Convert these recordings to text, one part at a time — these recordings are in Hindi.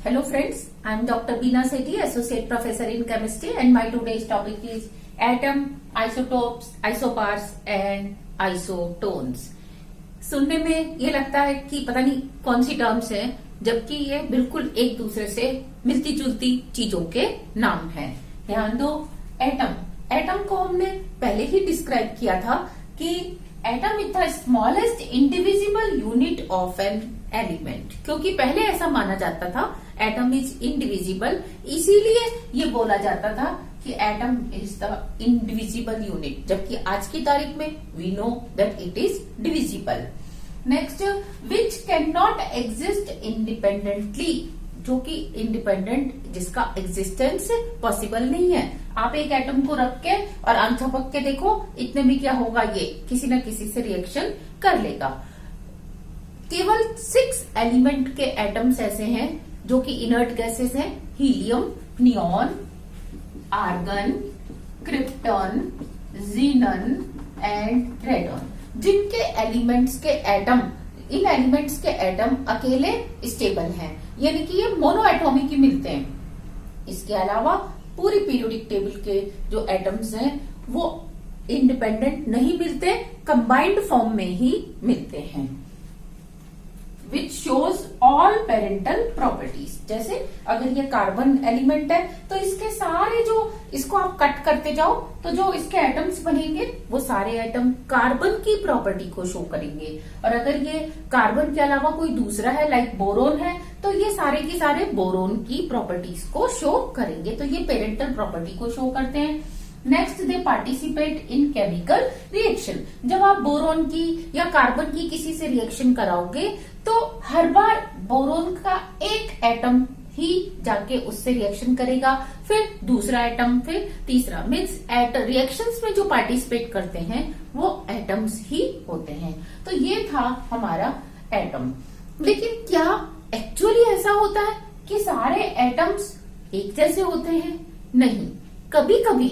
Hello friends, I am Dr. Beena Sethi, Associate Professor in Chemistry, and my today's topic is atom, isotopes, isobars and isotones. सुनने में ये लगता है कि पता नहीं कौन सी टर्म्स है, जबकि ये बिल्कुल एक दूसरे से मिलती जुलती चीजों के नाम हैं। ध्यान दो, एटम को हमने पहले ही डिस्क्राइब किया था कि atom is the smallest indivisible unit of an element, क्योंकि पहले ऐसा माना जाता था एटम इज इंडिविजिबल, इसीलिए ये बोला जाता था कि atom is the indivisible unit, जबकि आज की तारीख में we know that it is divisible. Next, which can not exist independently, जो कि इंडिपेंडेंट, जिसका एग्जिस्टेंस पॉसिबल नहीं है। आप एक एटम को रख के और आंख झपक के देखो, इतने में क्या होगा, ये किसी न किसी से रिएक्शन कर लेगा। केवल 6 एलिमेंट के एटम्स ऐसे हैं जो कि इनर्ट गैसेस हैं, helium, neon, argon, krypton, xenon and radon, जिनके एलिमेंट्स के एटम, इन एलिमेंट्स के एटम अकेले स्टेबल हैं, यानी कि ये मोनो एटॉमिक ही मिलते हैं। इसके अलावा पूरी पीरियोडिक टेबल के जो एटम्स हैं वो इंडिपेंडेंट नहीं मिलते, कंबाइंड फॉर्म में ही मिलते हैं। Which shows all parental properties, जैसे अगर ये कार्बन एलिमेंट है तो इसके सारे जो, इसको आप कट करते जाओ तो जो इसके एटम्स बनेंगे वो सारे एटम कार्बन की प्रॉपर्टी को शो करेंगे। और अगर ये कार्बन के अलावा कोई दूसरा है, लाइक बोरोन है, तो ये सारे के सारे बोरोन की प्रॉपर्टीज को शो करेंगे। तो ये पेरेंटल प्रॉपर्टी को शो करते हैं। Next, they participate in chemical reaction. जब आप बोरोन की या कार्बन की किसी से रिएक्शन कराओगे तो हर बार बोरोन का एक एटम ही जाके उससे रिएक्शन करेगा, फिर दूसरा एटम, फिर तीसरा। मीन्स रिएक्शंस में जो पार्टिसिपेट करते हैं वो एटम्स ही होते हैं। तो ये था हमारा एटम। लेकिन क्या एक्चुअली ऐसा होता है कि सारे एटम्स एक जैसे होते हैं? नहीं, कभी कभी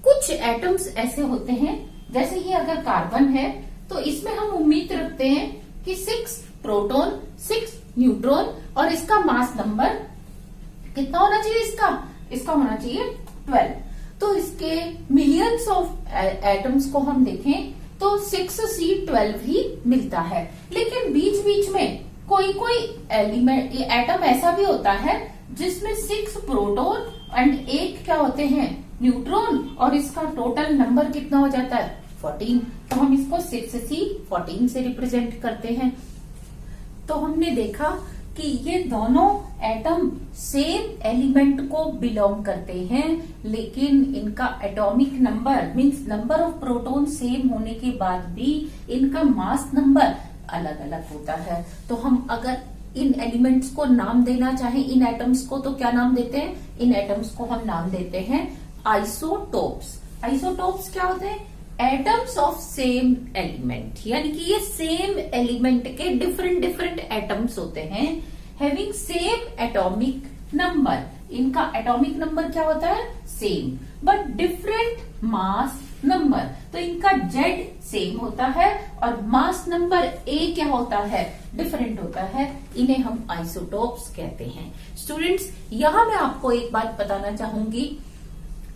कुछ एटम्स ऐसे होते हैं, जैसे ये अगर कार्बन है तो इसमें हम उम्मीद रखते हैं कि 6 प्रोटॉन, 6 न्यूट्रॉन, और इसका मास नंबर कितना होना चाहिए? इसका होना चाहिए 12। तो इसके मिलियंस ऑफ एटम्स को हम देखें तो 6C12 ही मिलता है। लेकिन बीच बीच में कोई एलिमेंट, एटम ऐसा भी होता है जिसमें 6 प्रोटॉन एंड 8 क्या होते हैं? न्यूट्रॉन, और इसका टोटल नंबर कितना हो जाता है? 14। तो हम इसको 6C14 से रिप्रेजेंट करते हैं। तो हमने देखा कि ये दोनों एटम सेम एलिमेंट को बिलोंग करते हैं, लेकिन इनका atomic number, means number of proton same होने के बाद भी इनका मास नंबर अलग अलग होता है। तो हम अगर इन एलिमेंट्स को नाम देना चाहें, इन एटम्स को, तो क्या नाम देते हैं? इन एटम्स को हम नाम देते हैं आइसोटोप्स। आइसोटोप्स क्या होते हैं? एटम्स ऑफ सेम एलिमेंट, यानी कि ये सेम एलिमेंट के डिफरेंट एटम्स होते हैं, हैविंग सेम एटॉमिक नंबर। इनका एटॉमिक नंबर क्या होता है? Same, but different mass number. तो इनका जेड सेम होता है और मास नंबर ए क्या होता है? डिफरेंट होता है। इन्हें हम आइसोटोप्स कहते हैं। स्टूडेंट्स, यहां मैं आपको एक बात बताना चाहूंगी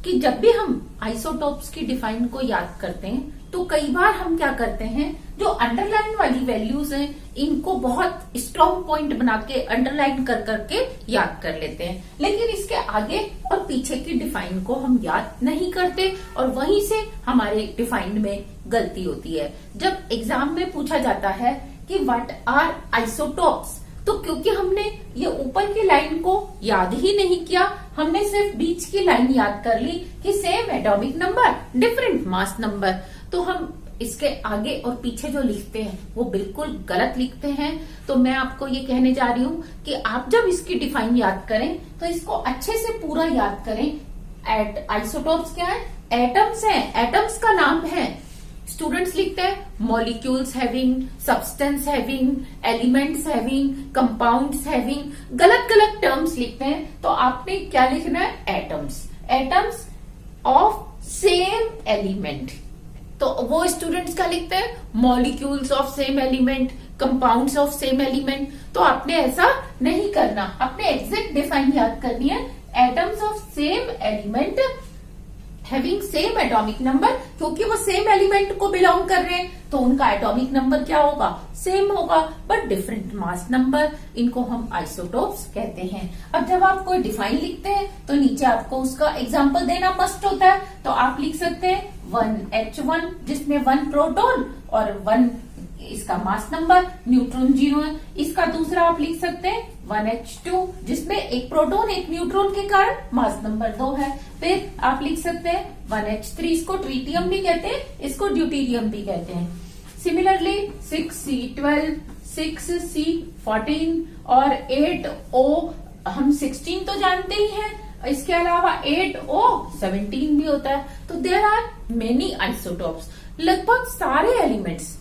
कि जब भी हम आइसोटोप्स की डिफाइन को याद करते हैं तो कई बार हम क्या करते हैं, जो अंडरलाइन वाली वैल्यूज हैं इनको बहुत स्ट्रॉन्ग पॉइंट बना के अंडरलाइन कर करके याद कर लेते हैं, लेकिन इसके आगे और पीछे की डिफाइन को हम याद नहीं करते, और वहीं से हमारे डिफाइन में गलती होती है। जब एग्जाम में पूछा जाता है कि व्हाट आर आइसोटोप्स, तो क्योंकि हमने ये ऊपर की लाइन को याद ही नहीं किया, हमने सिर्फ बीच की लाइन याद कर ली कि same atomic number, different mass number, तो हम इसके आगे और पीछे जो लिखते हैं वो बिल्कुल गलत लिखते हैं। तो मैं आपको ये कहने जा रही हूँ कि आप जब इसकी डिफाइन याद करें तो इसको अच्छे से पूरा याद करें। आइसोटोप्स क्या है? एटम्स हैं, एटम्स का नाम है। स्टूडेंट्स लिखते हैं molecules having, substance having, elements having, compounds having, गलत गलत टर्म्स लिखते हैं। तो आपने क्या लिखना है? Atoms, atoms of same element. तो वो स्टूडेंट्स क्या लिखते हैं? Molecules of same element, compounds of same element, तो आपने ऐसा नहीं करना, आपने एग्जैक्ट डिफाइन याद करनी है। Atoms of same element having same atomic number, क्योंकि वो सेम एलिमेंट को बिलोंग कर रहे हैं तो उनका एटॉमिक नंबर क्या होगा, सेम होगा, बट डिफरेंट मास नंबर, इनको हम आइसोटोप्स कहते हैं। अब जब आप कोई डिफाइन लिखते हैं तो नीचे आपको उसका एग्जांपल देना मस्ट होता है, तो आप लिख सकते हैं 1H1 जिसमें 1 प्रोटॉन और 1 इसका मास नंबर, न्यूट्रॉन 0 है। इसका दूसरा आप लिख सकते हैं 1H2 जिसमें एक प्रोटॉन एक न्यूट्रॉन के कारण मास नंबर 2 है। फिर आप लिख सकते हैं 1H3, इसको ट्रीटियम भी कहते हैं, इसको ड्यूटीरियम भी कहते हैं। सिमिलरली 6C12, 6C14 और 8O, हम 16 तो जानते ही हैं, इसके अलावा 8O17 भी होता है। तो देयर आर मेनी आइसोटोप्स। लगभग सारे एलिमेंट्स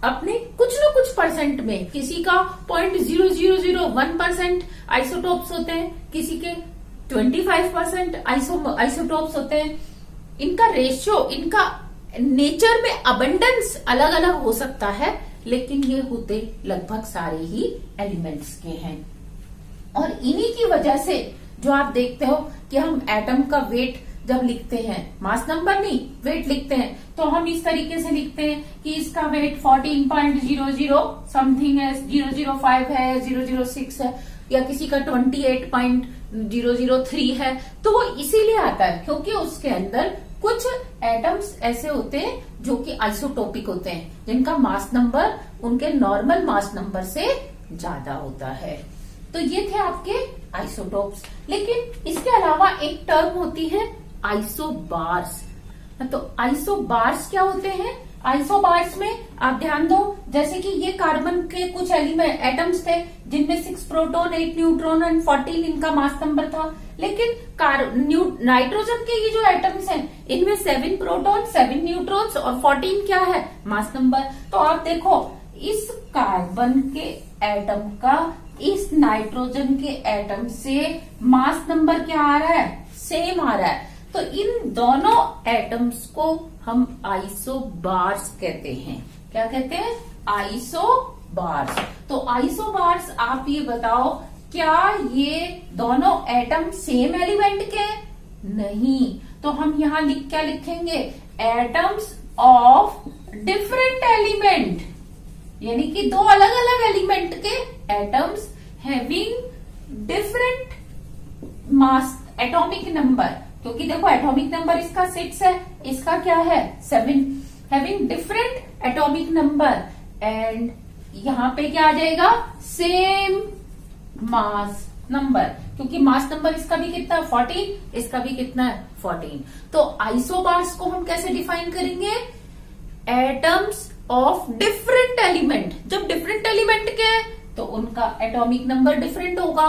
अपने कुछ न कुछ परसेंट में, किसी का 0.0001% आइसोटोप्स होते हैं, किसी के 25% आइसोटोप्स होते हैं। इनका रेशियो, इनका नेचर में अबंडेंस अलग अलग हो सकता है, लेकिन ये होते लगभग सारे ही एलिमेंट्स के हैं। और इन्हीं की वजह से जो आप देखते हो कि हम एटम का वेट जब लिखते हैं, मास नंबर नहीं वेट लिखते हैं, तो हम इस तरीके से लिखते हैं कि इसका वेट 14.00 समथिंग है, 005 है, 006 है, या किसी का 28.003 है। तो वो इसीलिए आता है क्योंकि उसके अंदर कुछ एटम्स ऐसे होते हैं जो कि आइसोटोपिक होते हैं, जिनका मास नंबर उनके नॉर्मल मास नंबर से ज्यादा होता है। तो ये थे आपके आइसोटोप्स। लेकिन इसके अलावा एक टर्म होती है आइसोबार्स। तो आइसोबार्स क्या होते हैं? आइसोबार्स में आप ध्यान दो, जैसे कि ये कार्बन के कुछ एलिमेंट एटम्स थे जिनमें 6 प्रोटॉन 8 न्यूट्रॉन एंड 14 इनका मास नंबर था। लेकिन नाइट्रोजन के ये जो एटम्स हैं, इनमें 7 प्रोटॉन 7 न्यूट्रॉन्स और 14 क्या है, मास नंबर। तो आप देखो इस कार्बन के एटम का इस नाइट्रोजन के एटम से मास नंबर क्या आ रहा है, सेम आ रहा है। तो इन दोनों एटम्स को हम आइसोबार्स कहते हैं। क्या कहते हैं? आइसोबार्स। तो आइसोबार्स, आप ये बताओ क्या ये दोनों एटम सेम एलिमेंट के? नहीं। तो हम यहां क्या लिखेंगे? एटम्स ऑफ डिफरेंट एलिमेंट, यानी कि दो अलग अलग एलिमेंट के atoms having different mass atomic number, क्योंकि देखो एटॉमिक नंबर इसका 6 है, इसका क्या है 7, having different atomic number and यहां पे क्या आ जाएगा, सेम मास नंबर, क्योंकि मास नंबर इसका भी कितना है 14, इसका भी कितना है 14। तो आइसोबार्स को हम कैसे डिफाइन करेंगे? Atoms of different element. जब डिफरेंट एलिमेंट के हैं तो उनका एटॉमिक नंबर डिफरेंट होगा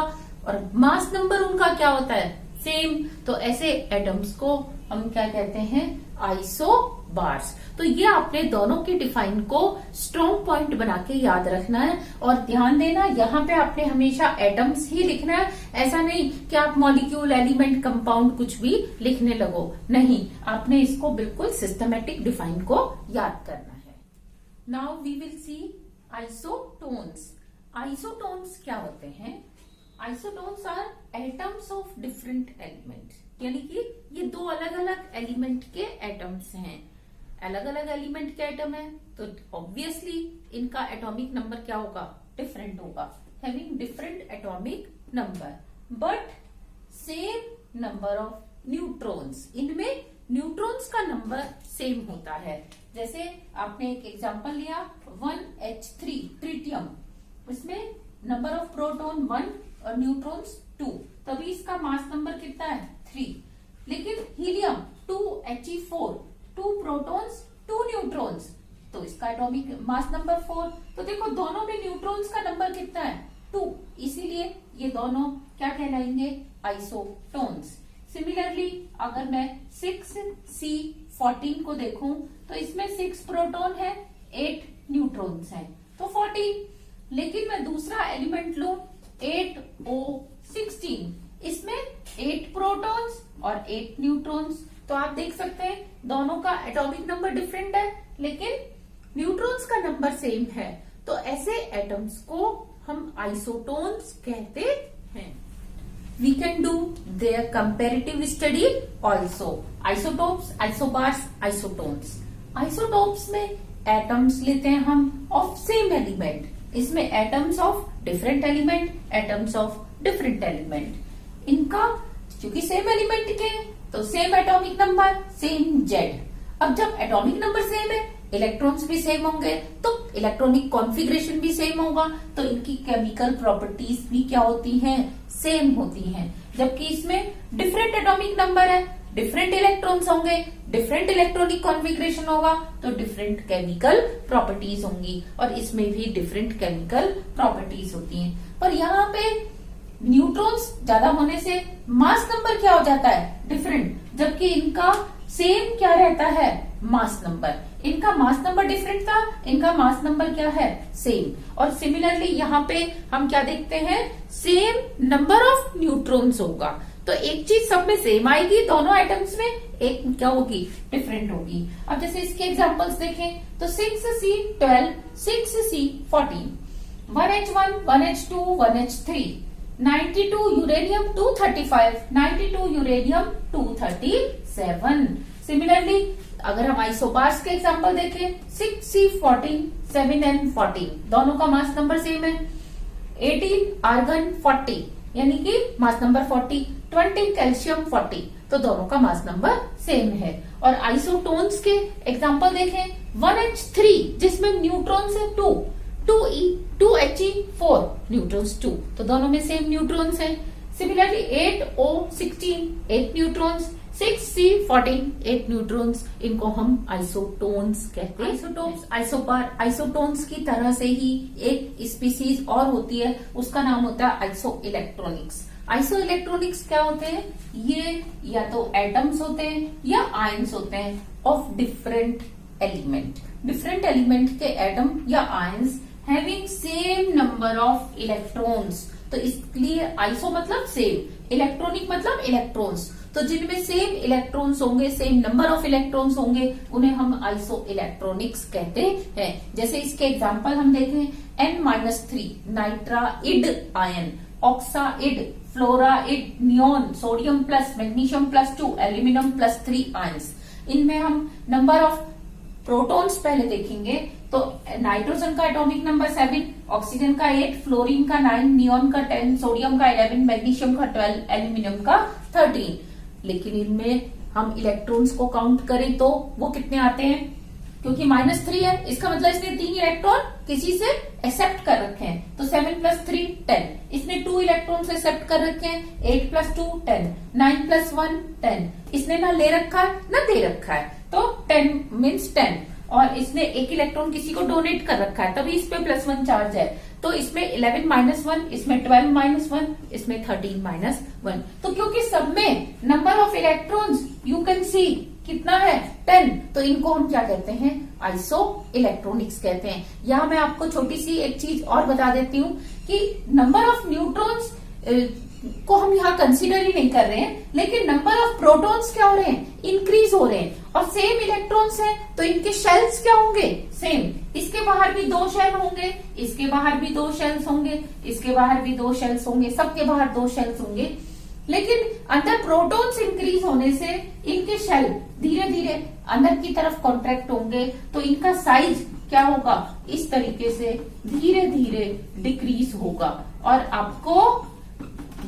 और मास नंबर उनका क्या होता है, सेम। तो ऐसे एटम्स को हम क्या कहते हैं, आइसोबार्स। तो ये आपने दोनों के डिफाइन को स्ट्रॉन्ग पॉइंट बना के याद रखना है। और ध्यान देना, यहाँ पे आपने हमेशा एटम्स ही लिखना है, ऐसा नहीं कि आप मॉलिक्यूल, एलिमेंट, कंपाउंड कुछ भी लिखने लगो, नहीं, आपने इसको बिल्कुल सिस्टमेटिक डिफाइन को याद करना है। Now we will see isotones. Isotones क्या होते हैं? Isotones are atoms of different element, यानी कि ये दो अलग अलग एलिमेंट के एटम्स हैं। अलग अलग एलिमेंट के एटम है तो ऑब्वियसली इनका एटॉमिक नंबर क्या होगा, डिफरेंट होगा, having different atomic number but same number of neutrons. इनमें न्यूट्रॉन्स का नंबर सेम होता है। जैसे आपने एक एग्जांपल लिया 1H3 ट्रिटियम, इसमें नंबर ऑफ प्रोटॉन 1 और न्यूट्रॉन्स 2, तभी इसका मास नंबर कितना है 3। लेकिन हीलियम 2He4, 2 प्रोटॉन्स 2 न्यूट्रॉन्स, तो इसका एटॉमिक मास नंबर 4। तो देखो दोनों में न्यूट्रॉन्स का नंबर कितना है 2, इसीलिए ये दोनों क्या कहलाएंगे, आइसोटोन्स। सिमिलरली अगर मैं 6C14 को देखूं तो इसमें 6 प्रोटॉन है 8 न्यूट्रॉन्स हैं, तो 14। लेकिन मैं दूसरा एलिमेंट लूं 8O16, इसमें 8 प्रोटॉन्स और 8 न्यूट्रॉन्स, तो आप देख सकते हैं दोनों का एटॉमिक नंबर डिफरेंट है लेकिन न्यूट्रॉन्स का नंबर सेम है। तो ऐसे एटम्स को हम आइसोटोन्स कहते हैं। We can do their comparative study also. Isotopes, isobars, isotones. Isotopes में एटम्स लेते हैं हम ऑफ सेम एलिमेंट। इसमें atoms of different element, atoms of different element. इनका क्योंकि सेम एलिमेंट के तो same atomic number, same Z. अब जब एटॉमिक नंबर सेम है, इलेक्ट्रॉन्स भी सेम होंगे, तो इलेक्ट्रॉनिक कॉन्फ़िगरेशन भी सेम होगा, तो इनकी केमिकल प्रॉपर्टीज भी क्या होती हैं, सेम होती हैं। जबकि इसमें डिफरेंट एटॉमिक नंबर है, डिफरेंट इलेक्ट्रॉन्स होंगे, डिफरेंट इलेक्ट्रॉनिक कॉन्फ़िगरेशन होगा, तो डिफरेंट केमिकल प्रॉपर्टीज होंगी, और इसमें भी डिफरेंट केमिकल प्रॉपर्टीज होती हैं। पर यहाँ पे न्यूट्रॉन्स ज्यादा होने से मास नंबर क्या हो जाता है, डिफरेंट, जबकि इनका सेम क्या रहता है, मास नंबर। इनका मास नंबर डिफरेंट था, इनका मास नंबर क्या है, सेम। और सिमिलरली यहाँ पे हम क्या देखते हैं, सेम नंबर ऑफ न्यूट्रॉन्स होगा। तो एक चीज सब में सेम आएगी दोनों आइटम्स में, एक क्या होगी, डिफरेंट होगी। अब जैसे इसके एग्जांपल्स देखें तो 6C12, 6C14, 1H1, 1H2, 1H3, 92 uranium 235, 92 uranium 237। Similarly अगर हम आइसोबार्स के एग्जांपल देखें, 6C14, 7N14, दोनों का मास नंबर सेम है। 18 आर्गन 40, यानी कि मास नंबर 40, 20 कैल्शियम 40, तो दोनों का मास नंबर सेम है। और आइसोटोन्स के एग्जांपल देखें, 1H3 जिसमें न्यूट्रॉन्स है 2, 2He4 न्यूट्रॉन्स 2, तो दोनों में सेम न्यूट्रॉन्स हैं। Similarly 8O16 8 neutrons, 6C14 8 neutrons, इनको हम आइसोटोन्स कहते हैं। आइसोटोप्स, आइसोबार, आइसोटोन्स की तरह से ही एक स्पीसीज और होती है, उसका नाम होता है आइसो इलेक्ट्रॉनिक्स। आइसो इलेक्ट्रॉनिक्स क्या होते हैं, ये या तो एटम्स होते हैं या आयंस होते हैं of different element. Different element के एटम या ions having same number of electrons, तो इसलिए आइसो मतलब सेम, इलेक्ट्रॉनिक मतलब इलेक्ट्रॉन्स, तो जिनमें सेम इलेक्ट्रॉन्स होंगे, सेम नंबर ऑफ इलेक्ट्रॉन्स होंगे, उन्हें हम आइसो इलेक्ट्रॉनिक्स कहते हैं। जैसे इसके एग्जांपल हम देखें, N-3 nitride ion, oxide, fluoride, neon, sodium plus, magnesium +2, aluminium +3 ions. इनमें हम नंबर ऑफ प्रोटॉन्स पहले देखेंगे, तो नाइट्रोजन का एटॉमिक नंबर 7, ऑक्सीजन का 8, फ्लोरीन का 9, नियोन का 10, सोडियम का 11, मैग्नीशियम का 12, एल्यूमिनियम का 13। लेकिन इनमें हम इलेक्ट्रॉन्स को काउंट करें तो वो कितने आते हैं, क्योंकि -3 है, इसका मतलब इसने 3 इलेक्ट्रॉन किसी से एक्सेप्ट कर रखे हैं, तो 7 + 3 10, इसने 2 इलेक्ट्रॉन से एक्सेप्ट कर रखे हैं, 8 + 2 10, 9 + 1 10, इसने ना ले रखा है ना दे रखा है, तो 10 मीन्स 10, और इसने एक इलेक्ट्रॉन किसी को डोनेट कर रखा है, तभी इस पे +1 चार्ज है, तो इसमें 11 - 1, इसमें 12 - 1, इसमें 13 - 1। तो क्योंकि सब में number of electrons you can see कितना है, 10, तो इनको हम क्या कहते हैं, आइसो इलेक्ट्रॉनिक्स कहते हैं। यहाँ मैं आपको छोटी सी एक चीज और बता देती हूँ कि नंबर ऑफ न्यूट्रॉन्स को हम यहाँ कंसीडर ही नहीं कर रहे हैं, लेकिन नंबर ऑफ प्रोटॉन्स क्या हो रहे हैं, इंक्रीज हो रहे हैं, और सेम इलेक्ट्रॉन्स हैं तो इनके शेल्स क्या होंगे, सेम। इसके बाहर भी 2 शेल होंगे, इसके बाहर भी 2 शेल्स होंगे, इसके बाहर भी 2 शेल्स होंगे, सबके बाहर 2 शेल्स होंगे, लेकिन अंदर प्रोटॉन्स इंक्रीज होने से इनके शेल धीरे धीरे अंदर की तरफ कॉन्ट्रैक्ट होंगे, तो इनका साइज क्या होगा, इस तरीके से धीरे धीरे डिक्रीज होगा। और आपको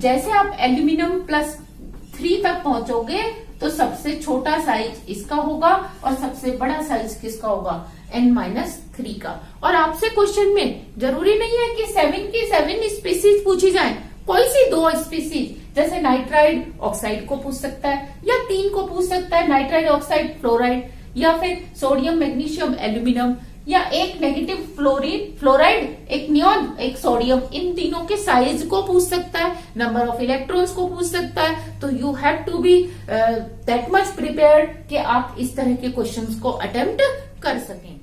जैसे आप एल्यूमिनियम +3 तक पहुंचोगे तो सबसे छोटा साइज इसका होगा और सबसे बड़ा साइज किसका होगा, N-3 का। और आपसे क्वेश्चन में जरूरी नहीं है कि 7 की 7 स्पीसीज पूछी जाए, कोई सी 2 स्पीसीज, जैसे नाइट्राइड ऑक्साइड को पूछ सकता है, या 3 को पूछ सकता है, नाइट्राइड ऑक्साइड फ्लोराइड, या फिर सोडियम मैग्नीशियम एल्यूमिनियम, या एक नेगेटिव फ्लोराइड, एक नियोन, एक सोडियम, इन तीनों के साइज को पूछ सकता है, नंबर ऑफ इलेक्ट्रॉन्स को पूछ सकता है। तो you have to be that much prepared कि आप इस तरह के क्वेश्चंस को अटेम्प्ट कर सकें।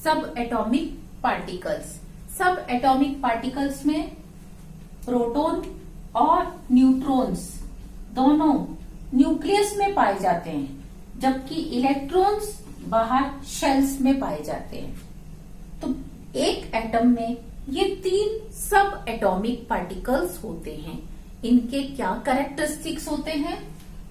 सब एटॉमिक पार्टिकल्स, सब एटॉमिक पार्टिकल्स में प्रोटॉन और न्यूट्रॉन्स दोनों न्यूक्लियस में पाए जाते हैं, जबकि इलेक्ट्रॉन्स बाहर शेल्स में पाए जाते हैं। तो एक एटम में ये 3 सब एटॉमिक पार्टिकल्स होते हैं। इनके क्या कैरेक्टरिस्टिक्स होते हैं?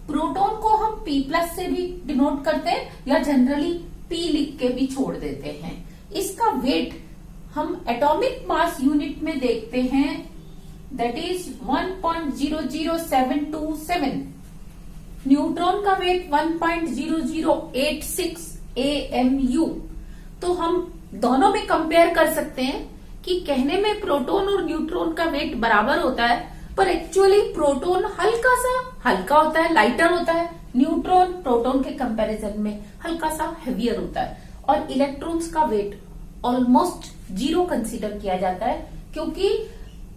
प्रोटॉन को हम P+ से भी डिनोट करते हैं या जनरली P लिख के भी छोड़ देते हैं। इसका वेट हम एटॉमिक मास यूनिट में देखते हैं, दैट इज 1.00727। न्यूट्रॉन का वेट 1.0086 AMU। तो हम दोनों में कंपेयर कर सकते हैं कि कहने में प्रोटॉन और न्यूट्रॉन का वेट बराबर होता है, पर एक्चुअली प्रोटॉन हल्का सा हल्का होता है, लाइटर होता है। न्यूट्रॉन प्रोटॉन के कंपैरिजन में हल्का सा हेवियर होता है। और इलेक्ट्रॉन्स का वेट ऑलमोस्ट 0 कंसीडर किया जाता है, क्योंकि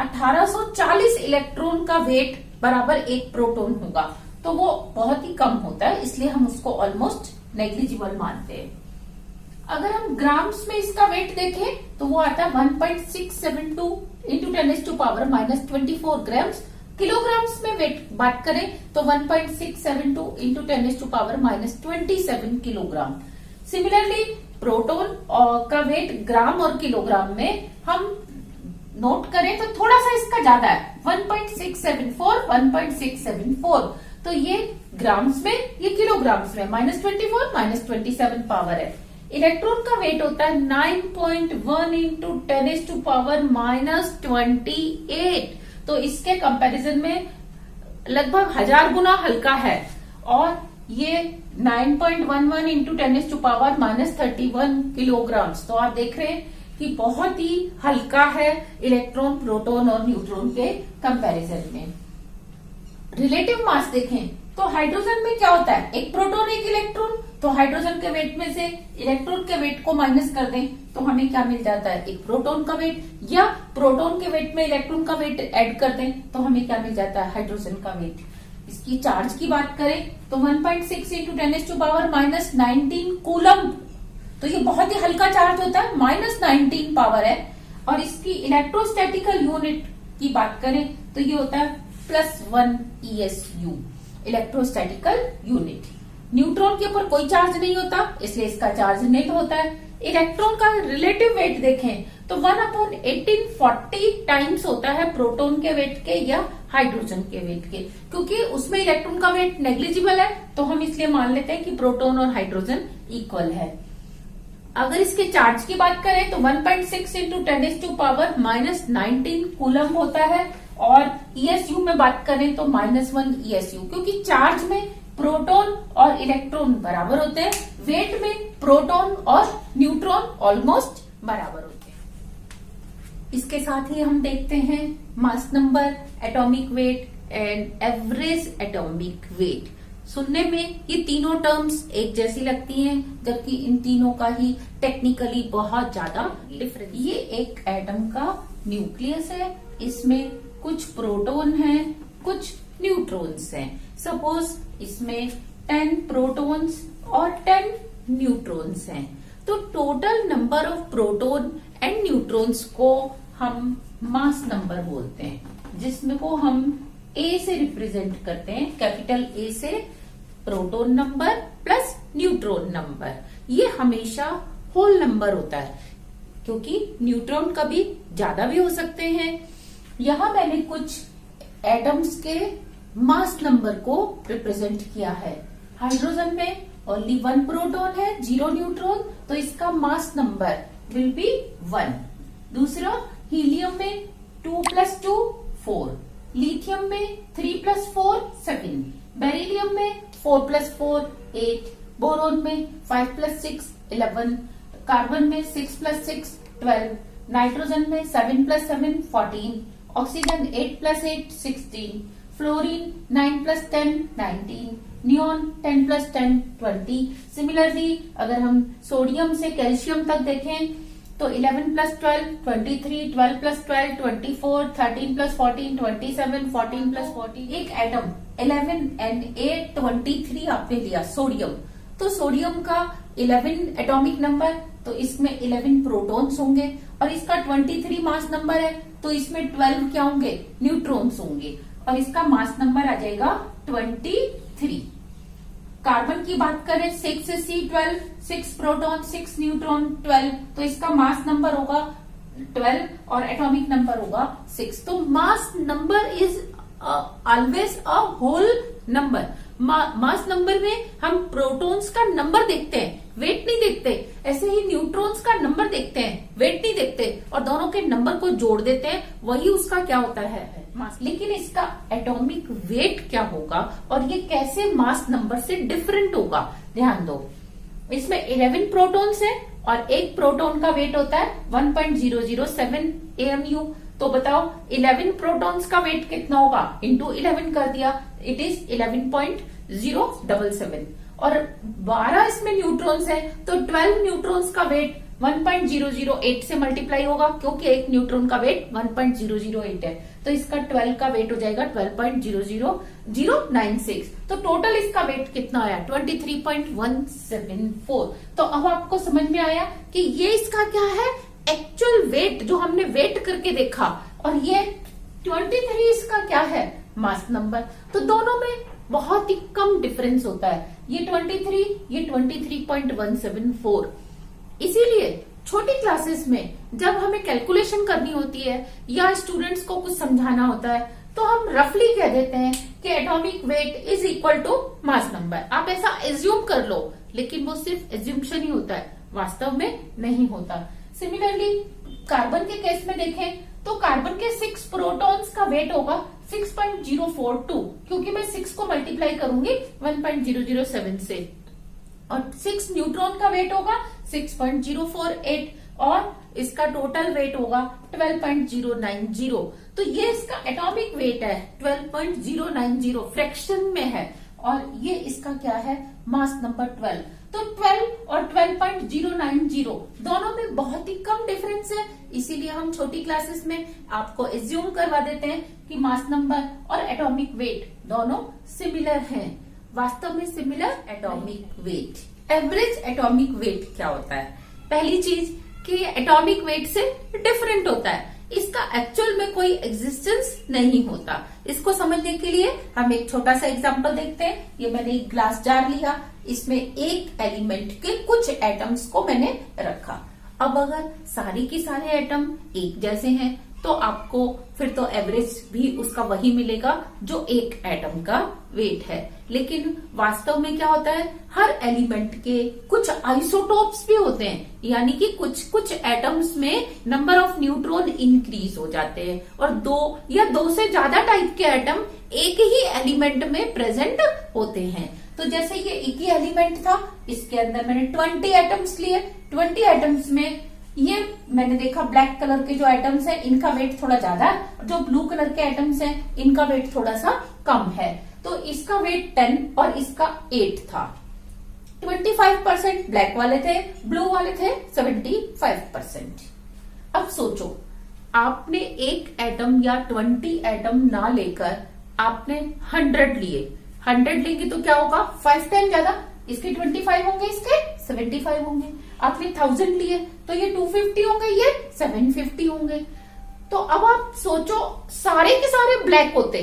1840 इलेक्ट्रॉन का वेट बराबर एक प्रोटॉन होगा, तो वो बहुत ही कम होता है, इसलिए हम उसको ऑलमोस्ट नेग्लिजिबल मानते हैं। अगर हम ग्राम्स में इसका वेट देखें तो वो आता है 1.672 इंटू 10⁻⁻24 ग्राम्स। किलोग्राम्स में वेट बात करें तो 1.672 इंटू 10⁻⁻27 किलोग्राम। सिमिलरली प्रोटॉन का वेट ग्राम और किलोग्राम में हम नोट करें तो थोड़ा सा इसका ज्यादा है, 1.674 तो ये ग्राम्स में, ये किलोग्राम्स में, -24 -27 पावर है। इलेक्ट्रॉन का वेट होता है 9.1 इंटू 10⁻⁻28। तो इसके कंपैरिजन में लगभग 1000 गुना हल्का है। और ये 9.11 इंटू 10⁻31 किलोग्राम्स। तो आप देख रहे हैं कि बहुत ही हल्का है इलेक्ट्रॉन प्रोटॉन और न्यूट्रॉन के कंपैरिजन में। रिलेटिव मास देखें तो हाइड्रोजन में क्या होता है, एक प्रोटॉन एक इलेक्ट्रॉन। तो हाइड्रोजन के वेट में से इलेक्ट्रॉन के वेट को माइनस कर दें तो हमें क्या मिल जाता है, एक प्रोटॉन का वेट। या प्रोटॉन के वेट में इलेक्ट्रॉन का वेट ऐड कर दें तो हमें क्या मिल जाता है, हाइड्रोजन का वेट। इसकी चार्ज की बात करें तो 1.6 इंटू 10⁻⁻19 कूलम। तो ये बहुत ही हल्का चार्ज होता है, -19 पावर है। और इसकी इलेक्ट्रोस्टैटिकल यूनिट की बात करें तो ये होता है +1 ESU, इलेक्ट्रोस्टैटिकल यूनिट। न्यूट्रॉन के ऊपर कोई चार्ज नहीं होता, इसलिए इसका चार्ज नेट होता है। इलेक्ट्रॉन का रिलेटिव वेट देखें तो 1/1840 टाइम्स होता है प्रोटॉन के वेट के या हाइड्रोजन के वेट के, क्योंकि उसमें इलेक्ट्रॉन का वेट नेग्लिजिबल है, तो हम इसलिए मान लेते हैं कि प्रोटॉन और हाइड्रोजन इक्वल है। अगर इसके चार्ज की बात करें तो 1.6 इंटू 10⁻⁻19 कूलम होता है। और ESU में बात करें तो -1 ESU, क्योंकि चार्ज में प्रोटॉन और इलेक्ट्रॉन बराबर होते हैं, वेट में प्रोटॉन और न्यूट्रॉन ऑलमोस्ट बराबर होते हैं। इसके साथ ही हम देखते हैं mass number, atomic weight and average atomic weight. सुनने में ये तीनों टर्म्स एक जैसी लगती हैं, जबकि इन तीनों का ही टेक्निकली बहुत ज्यादा डिफरेंस। ये एक एटम का न्यूक्लियस है, इसमें कुछ प्रोटॉन हैं, कुछ न्यूट्रॉन्स हैं। सपोज इसमें 10 प्रोटॉन्स और 10 न्यूट्रॉन्स हैं, तो total number of proton and neutrons को हम मास नंबर बोलते हैं, जिसमें को हम A से रिप्रेजेंट करते हैं, कैपिटल A से proton number plus neutron number. ये हमेशा होल नंबर होता है, क्योंकि न्यूट्रॉन कभी ज्यादा भी हो सकते हैं। यहां मैंने कुछ एटम्स के मास नंबर को रिप्रेजेंट किया है। हाइड्रोजन में ओनली 1 प्रोटॉन है, 0 न्यूट्रॉन, तो इसका मास नंबर विल बी 1। दूसरा, हीलियम में 2 + 2 4, लिथियम में 3 + 4 7, बेरिलियम में 4 + 4 8, बोरोन में 5 + 6 11, कार्बन में 6 + 6 12, नाइट्रोजन में 7 + 7 14, ऑक्सीजन 8 + 8 16, फ्लोरीन 9 + 10 19, नियोन 10 + 10 20। सिमिलरली अगर हम सोडियम से कैल्शियम तक देखें तो 11 + 12 23, 12 + 12 24, 13 + 14 27, 14 + 14। एक एटम 11 and 8 23 आपने लिया सोडियम, तो सोडियम का 11 एटॉमिक नंबर, तो इसमें 11 प्रोटॉन्स होंगे। और इसका 23 मास नंबर है, तो इसमें 12 क्या होंगे, न्यूट्रॉन्स होंगे, और इसका मास नंबर आ जाएगा 23। कार्बन की बात करें 6C12, 6 प्रोटॉन 6 न्यूट्रॉन 12, तो इसका मास नंबर होगा 12 और एटॉमिक नंबर होगा 6। तो mass number is always a whole number. Mass number में हम प्रोटॉन्स का नंबर देखते हैं, वेट नहीं देखते। ऐसे ही न्यूट्रॉन्स का नंबर देखते हैं, वेट नहीं देखते, और दोनों के नंबर को जोड़ देते हैं, वही उसका क्या होता है मास। लेकिन इसका एटॉमिक वेट क्या होगा और ये कैसे मास नंबर से डिफरेंट होगा, ध्यान दो। इसमें 11 प्रोटॉन्स हैं और एक प्रोटॉन का वेट होता है 1.007 AMU। तो बताओ 11 प्रोटॉन्स का वेट कितना होगा, इंटू 11 कर दिया, इट इज 11.077। और 12 इसमें न्यूट्रॉन्स है, तो 12 न्यूट्रॉन्स का वेट 1.008 से मल्टीप्लाई होगा, क्योंकि एक न्यूट्रॉन का वेट 1.008 है, तो इसका 12 का वेट हो जाएगा 12.00096। तो टोटल इसका वेट कितना आया 23.174। तो अब आपको समझ में आया कि ये इसका क्या है, एक्चुअल वेट जो हमने वेट करके देखा, और ये 23 इसका क्या है मास नंबर। तो दोनों में बहुत ही कम डिफरेंस होता है, ये 23, ये 23.174। इसीलिए छोटी क्लासेस में जब हमें कैलकुलेशन करनी होती है या स्टूडेंट्स को कुछ समझाना होता है, तो हम रफली कह देते हैं कि atomic weight is equal to mass number. आप ऐसा एज्यूम कर लो, लेकिन वो सिर्फ एज्यूम्शन ही होता है, वास्तव में नहीं होता। सिमिलरली कार्बन के केस में देखें तो कार्बन के 6 प्रोटॉन्स का वेट होगा 6.042, क्योंकि मैं 6 को मल्टीप्लाई करूंगी 1.007 से, और 6 न्यूट्रॉन का वेट होगा 6.048 और इसका टोटल वेट होगा 12.090। तो ये इसका एटॉमिक वेट है 12.090, फ्रैक्शन में है, और ये इसका क्या है मास नंबर 12। तो 12 और 12.090 दोनों में बहुत ही कम डिफरेंस है, इसीलिए हम छोटी क्लासेस में आपको एज्यूम करवा देते हैं कि मास नंबर और एटॉमिक वेट दोनों सिमिलर हैं। वास्तव में similar atomic weight. Average atomic weight क्या होता है? पहली चीज कि एटॉमिक वेट से डिफरेंट होता है, इसका एक्चुअल में कोई एग्जिस्टेंस नहीं होता। इसको समझने के लिए हम एक छोटा सा एग्जांपल देखते हैं। ये मैंने एक ग्लास जार लिया, इसमें एक एलिमेंट के कुछ एटम्स को मैंने रखा। अब अगर सारी की सारे एटम एक जैसे हैं, तो आपको फिर तो एवरेज भी उसका वही मिलेगा जो एक एटम का वेट है। लेकिन वास्तव में क्या होता है, हर एलिमेंट के कुछ आइसोटोप्स भी होते हैं, यानी कि कुछ एटम्स में नंबर ऑफ न्यूट्रॉन इंक्रीज हो जाते हैं, और 2 या 2 से ज्यादा टाइप के एटम एक ही एलिमेंट में प्रेजेंट होते हैं। तो जैसे ये एक ही एलिमेंट था, इसके अंदर मैंने 20 एटम्स लिए। 20 एटम्स में ये मैंने देखा ब्लैक कलर के जो एटम्स हैं इनका वेट थोड़ा ज्यादा है, जो ब्लू कलर के एटम्स हैं इनका वेट थोड़ा सा कम है। तो इसका वेट 10 और इसका 8 था। 25% ब्लैक वाले थे, ब्लू वाले थे 75%। अब सोचो, आपने एक एटम या 20 एटम ना लेकर आपने 100 लिए। 100 लेंगे तो क्या होगा, 5 टाइम ज्यादा, इसके 25 होंगे, इसके 75 होंगे। आपने 1000 लिए तो ये 250 होंगे, ये 750 होंगे। तो अब आप सोचो, सारे के सारे ब्लैक होते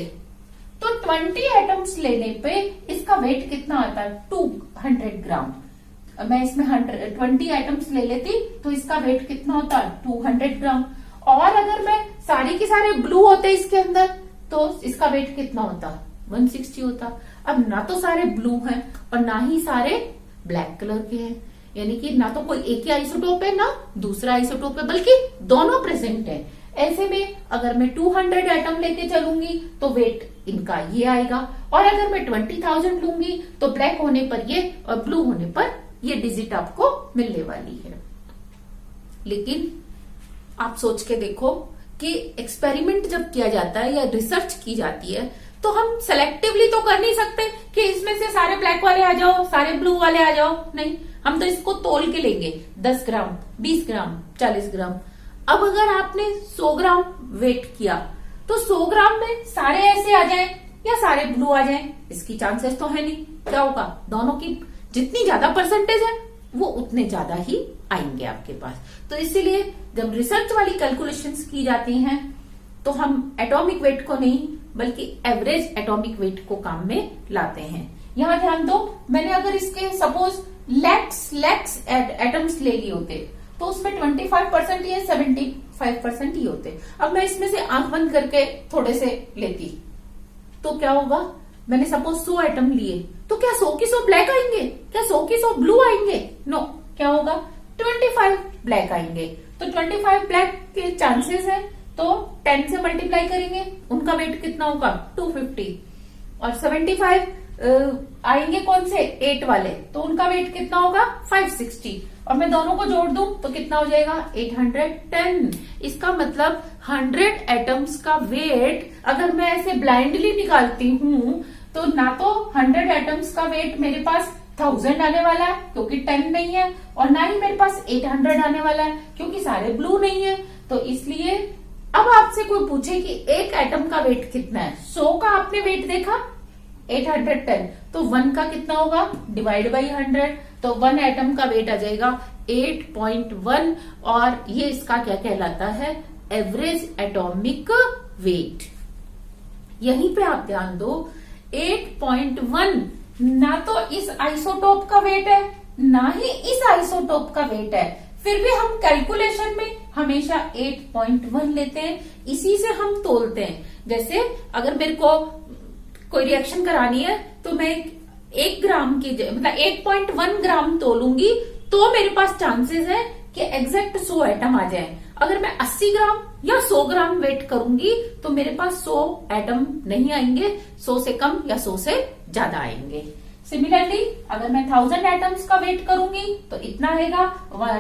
तो 20 एटम्स लेने पे इसका वेट कितना आता है 200 ग्राम। मैं इसमें 20 एटम्स ले लेती तो इसका वेट कितना होता है 200 ग्राम। और अगर मैं सारे के सारे ब्लू होते इसके अंदर तो इसका वेट कितना होता 160 होता। अब ना तो सारे ब्लू हैं और ना ही सारे ब्लैक कलर के हैं, यानी कि ना तो कोई एक ही आइसोटोप है ना दूसरा आइसोटोप है, बल्कि दोनों प्रेजेंट है। ऐसे में अगर मैं 200 एटम लेके चलूंगी तो वेट इनका ये आएगा, और अगर मैं 20,000 लूंगी तो ब्लैक होने पर ये और ब्लू होने पर ये डिजिट आपको मिलने वाली है। लेकिन आप सोच के देखो कि एक्सपेरिमेंट जब किया जाता है या रिसर्च की जाती है तो हम सेलेक्टिवली तो कर नहीं सकते कि इसमें से सारे ब्लैक वाले आ जाओ, सारे ब्लू वाले आ जाओ, नहीं, हम तो इसको तोल के लेंगे 10 ग्राम, 20 ग्राम, 40 ग्राम। अब अगर आपने 100 ग्राम वेट किया तो 100 ग्राम में सारे ऐसे आ जाएं या सारे ब्लू आ जाएं, इसकी चांसेस तो है नहीं। क्या होगा, दोनों की जितनी ज्यादा परसेंटेज है वो उतने ज्यादा ही आएंगे आपके पास। तो इसीलिए जब रिसर्च वाली कैलकुलेशंस की जाती हैं तो हम एटॉमिक वेट को नहीं बल्कि एवरेज एटॉमिक वेट को काम में लाते हैं। यहाँ ध्यान दो, मैंने अगर इसके सपोज लैक्स एटम्स ले लिए होते तो उसमें 25% या 75% ही होते। अब मैं इसमें से आंख बंद करके थोड़े से लेती तो क्या होगा, मैंने सपोज 100 एटम लिए तो क्या 100 की 100 ब्लैक आएंगे, क्या 100 की 100 ब्लू आएंगे? नो, क्या होगा, 25 ब्लैक आएंगे। तो 25 ब्लैक के चांसेस है, तो 10 से मल्टीप्लाई करेंगे, उनका वेट कितना होगा 250, और 75 आएंगे कौन से 8 वाले, तो उनका वेट कितना होगा 560, और मैं दोनों को जोड़ दूं तो कितना हो जाएगा 810। इसका मतलब 100 एटम्स का वेट अगर मैं ऐसे ब्लाइंडली निकालती हूं तो ना तो 100 एटम्स का वेट मेरे पास 1000 आने वाला है क्योंकि 10 नहीं है, और ना ही मेरे पास 800 आने वाला है क्योंकि सारे ब्लू नहीं है। तो इसलिए अब आपसे कोई पूछे कि एक एटम का वेट कितना है, 100 का आपने वेट देखा 810, तो 1 का कितना होगा डिवाइड बाई 100, तो 1 एटम का वेट आ जाएगा 8.1, और ये इसका क्या कहलाता है, एवरेज एटॉमिक वेट। यहीं पे आप ध्यान दो, 8.1 ना तो इस आइसोटोप का वेट है ना ही इस आइसोटोप का वेट है, फिर भी हम कैलकुलेशन में हमेशा 8.1 लेते हैं, इसी से हम तोलते हैं। जैसे अगर मेरे को कोई रिएक्शन करानी है तो मैं 1 ग्राम की मतलब 8.1 ग्राम तोलूंगी तो मेरे पास चांसेस है कि एग्जैक्ट 100 एटम आ जाए। अगर मैं 80 ग्राम या 100 ग्राम वेट करूंगी तो मेरे पास 100 एटम नहीं आएंगे, 100 से कम या 100 से ज्यादा आएंगे। सिमिलरली अगर मैं 1000 एटम्स का वेट करूंगी तो इतना आएगा,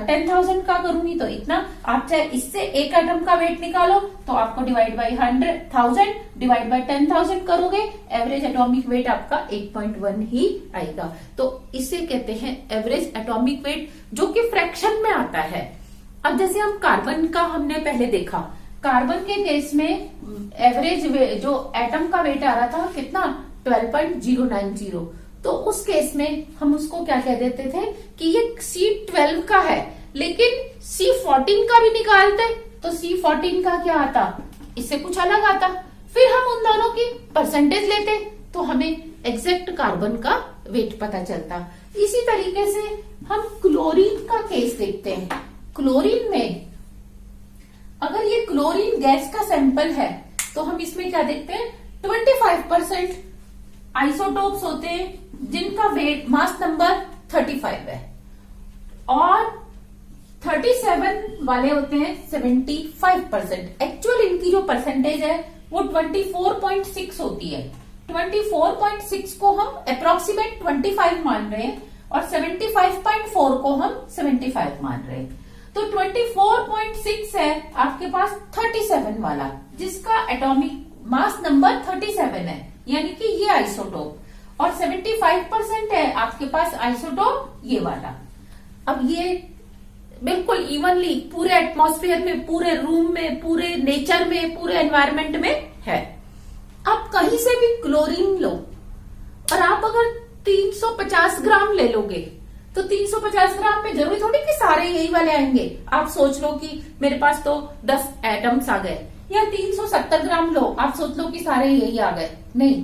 10,000 का करूंगी तो इतना। आप चाहे इससे एक एटम का वेट निकालो तो आपको डिवाइड बाई 1000 डिवाइड बाई 10,000 करोगे, एवरेज एटॉमिक वेट आपका 8.1 ही आएगा। तो इसे कहते हैं एवरेज एटॉमिक वेट, जो कि फ्रैक्शन में आता है। अब जैसे हम कार्बन का हमने पहले देखा, कार्बन के केस में एवरेज जो एटम का वेट आ रहा था कितना 12.090, तो उस केस में हम उसको क्या कह देते थे कि ये C12 का है, लेकिन C14 का भी निकालते तो C14 का क्या आता, इससे कुछ अलग आता। फिर हम उन दोनों की परसेंटेज लेते तो हमें एग्जैक्ट कार्बन का वेट पता चलता। इसी तरीके से हम क्लोरीन का केस देखते हैं। क्लोरीन में अगर ये क्लोरीन गैस का सैंपल है तो हम इसमें क्या देखते हैं, 25% आइसोटोप्स होते हैं जिनका वेट मास नंबर 35 है, और 37 वाले होते हैं 75%। एक्चुअल इनकी जो परसेंटेज है वो 24.6 होती है। 24.6 को हम अप्रोक्सीमेट 25 मान रहे हैं और 75.4 को हम 75 मान रहे हैं। तो 24.6 है आपके पास 37 वाला, जिसका एटॉमिक मास नंबर 37 है, यानी कि ये आइसोटोप, और 75% है आपके पास आइसोटोप ये वाला। अब ये बिल्कुल इवनली पूरे एटमॉस्फेयर में, पूरे रूम में, पूरे नेचर में, पूरे एनवायरमेंट में है। आप कहीं से भी क्लोरीन लो और आप अगर 350 ग्राम ले लोगे तो 350 ग्राम में जरूरी थोड़ी कि सारे यही वाले आएंगे। आप सोच लो कि मेरे पास तो 10 एटम्स आ गए, या 370 ग्राम लो, आप सोच लो कि सारे यही आ गए, नहीं।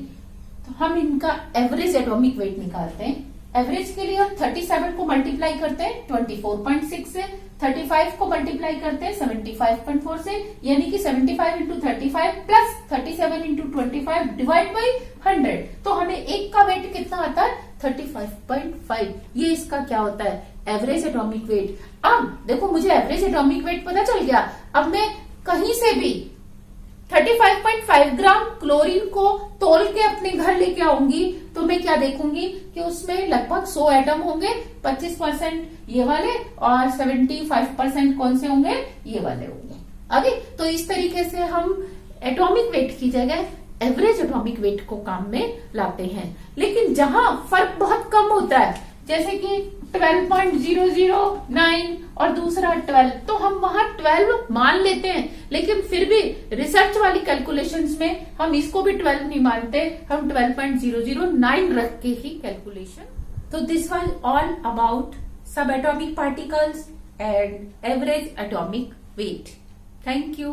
तो हम इनका एवरेज एटॉमिक वेट निकालते हैं। एवरेज के लिए हम 37 को मल्टीप्लाई करते हैं 24.6 से, 35 को मल्टीप्लाई करते हैं 75.4 से, यानी कि 75 into 35 plus 37 into 25 divide by 100, तो हमें एक का वेट कितना आता है 35.5। ये इसका क्या होता है, एवरेज एटॉमिक वेट। अब देखो मुझे एवरेज एटॉमिक वेट पता चल गया, अब मैं कहीं से भी 35.5 ग्राम क्लोरीन को तोल के अपने घर लेके आऊंगी तो मैं क्या देखूंगी कि उसमें लगभग 100 एटम होंगे, 25% ये वाले और 75% कौन से होंगे, ये वाले होंगे। आगे तो इस तरीके से हम एटॉमिक वेट की जगह एवरेज एटॉमिक वेट को काम में लाते हैं। लेकिन जहां फर्क बहुत कम होता है, जैसे कि 12.009 और दूसरा 12, तो हम वहां 12 मान लेते हैं, लेकिन फिर भी रिसर्च वाली कैलकुलेशंस में हम इसको भी 12 नहीं मानते, हम 12.009 रख के ही कैलकुलेशन। तो दिस वाज ऑल अबाउट सब atomic particles and average atomic weight. Thank you.